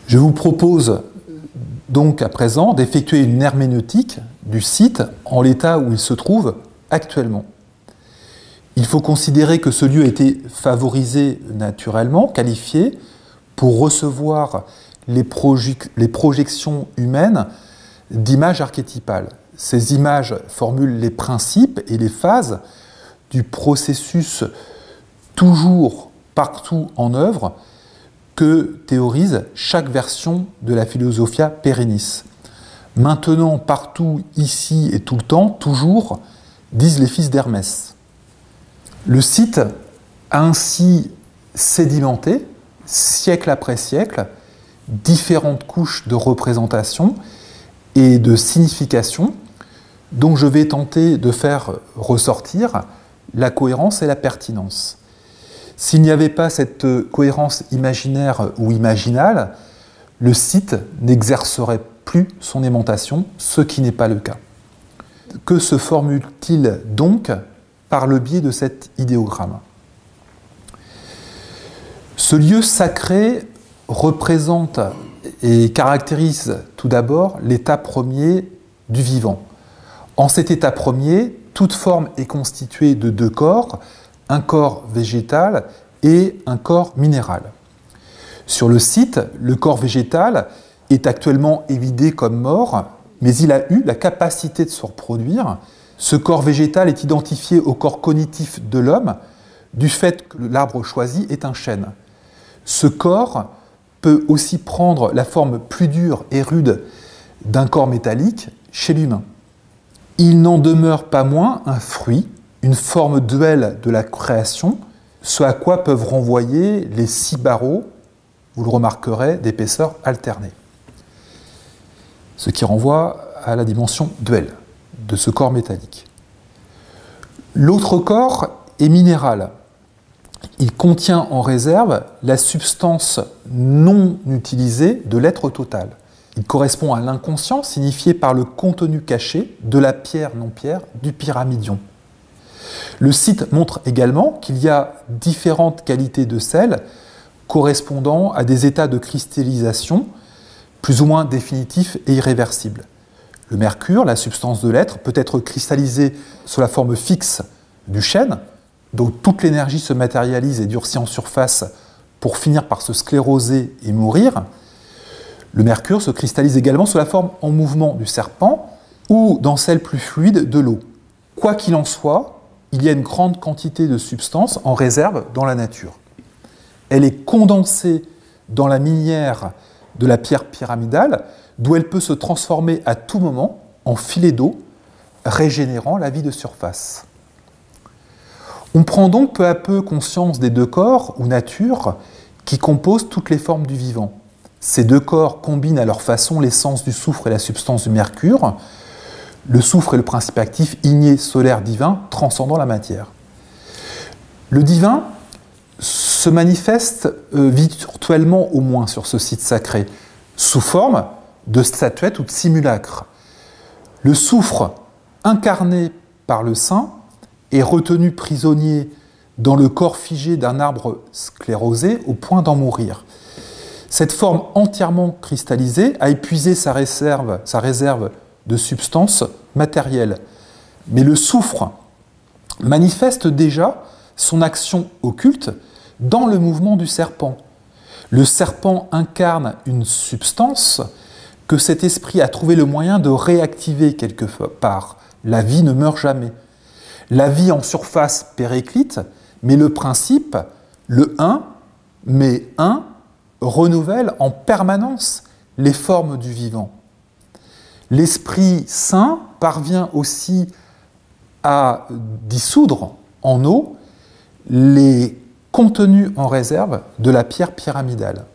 Je vous propose donc à présent d'effectuer une herméneutique du site en l'état où il se trouve actuellement. Il faut considérer que ce lieu a été favorisé naturellement, qualifié, pour recevoir les projections humaines d'images archétypales. Ces images formulent les principes et les phases du processus toujours partout en œuvre que théorise chaque version de la Philosophia Perennis. Maintenant, partout, ici et tout le temps, toujours, disent les fils d'Hermès. Le site a ainsi sédimenté, siècle après siècle, différentes couches de représentation et de signification dont je vais tenter de faire ressortir la cohérence et la pertinence. S'il n'y avait pas cette cohérence imaginaire ou imaginale, le site n'exercerait plus son aimantation, ce qui n'est pas le cas. Que se formule-t-il donc par le biais de cet idéogramme? Ce lieu sacré représente et caractérise tout d'abord l'état premier du vivant. En cet état premier, toute forme est constituée de deux corps, un corps végétal et un corps minéral. Sur le site, le corps végétal est actuellement évidé comme mort, mais il a eu la capacité de se reproduire. Ce corps végétal est identifié au corps cognitif de l'homme du fait que l'arbre choisi est un chêne. Ce corps peut aussi prendre la forme plus dure et rude d'un corps métallique chez l'humain. Il n'en demeure pas moins un fruit, une forme duelle de la création, ce à quoi peuvent renvoyer les 6 barreaux, vous le remarquerez, d'épaisseur alternée. Ce qui renvoie à la dimension duelle de ce corps métallique. L'autre corps est minéral. Il contient en réserve la substance non utilisée de l'être total. Il correspond à l'inconscient signifié par le contenu caché de la pierre non-pierre du pyramidion. Le site montre également qu'il y a différentes qualités de sel correspondant à des états de cristallisation plus ou moins définitifs et irréversibles. Le mercure, la substance de l'être, peut être cristallisé sous la forme fixe du chêne, dont toute l'énergie se matérialise et durcit en surface pour finir par se scléroser et mourir. Le mercure se cristallise également sous la forme en mouvement du serpent ou dans celle plus fluide de l'eau. Quoi qu'il en soit, il y a une grande quantité de substance en réserve dans la nature. Elle est condensée dans la minière de la pierre pyramidale, d'où elle peut se transformer à tout moment en filet d'eau, régénérant la vie de surface. On prend donc peu à peu conscience des deux corps ou natures qui composent toutes les formes du vivant. Ces deux corps combinent à leur façon l'essence du soufre et la substance du mercure. Le soufre est le principe actif igné, solaire, divin, transcendant la matière. Le divin se manifeste virtuellement au moins sur ce site sacré, sous forme de statuettes ou de simulacres. Le soufre, incarné par le saint, est retenu prisonnier dans le corps figé d'un arbre sclérosé au point d'en mourir. Cette forme entièrement cristallisée a épuisé sa réserve de substances matérielles. Mais le soufre manifeste déjà son action occulte dans le mouvement du serpent. Le serpent incarne une substance que cet esprit a trouvé le moyen de réactiver quelque part. La vie ne meurt jamais. La vie en surface périclite, mais le principe, le un, mais un, renouvelle en permanence les formes du vivant. L'Esprit Saint parvient aussi à dissoudre en eau les contenus en réserve de la pierre pyramidale.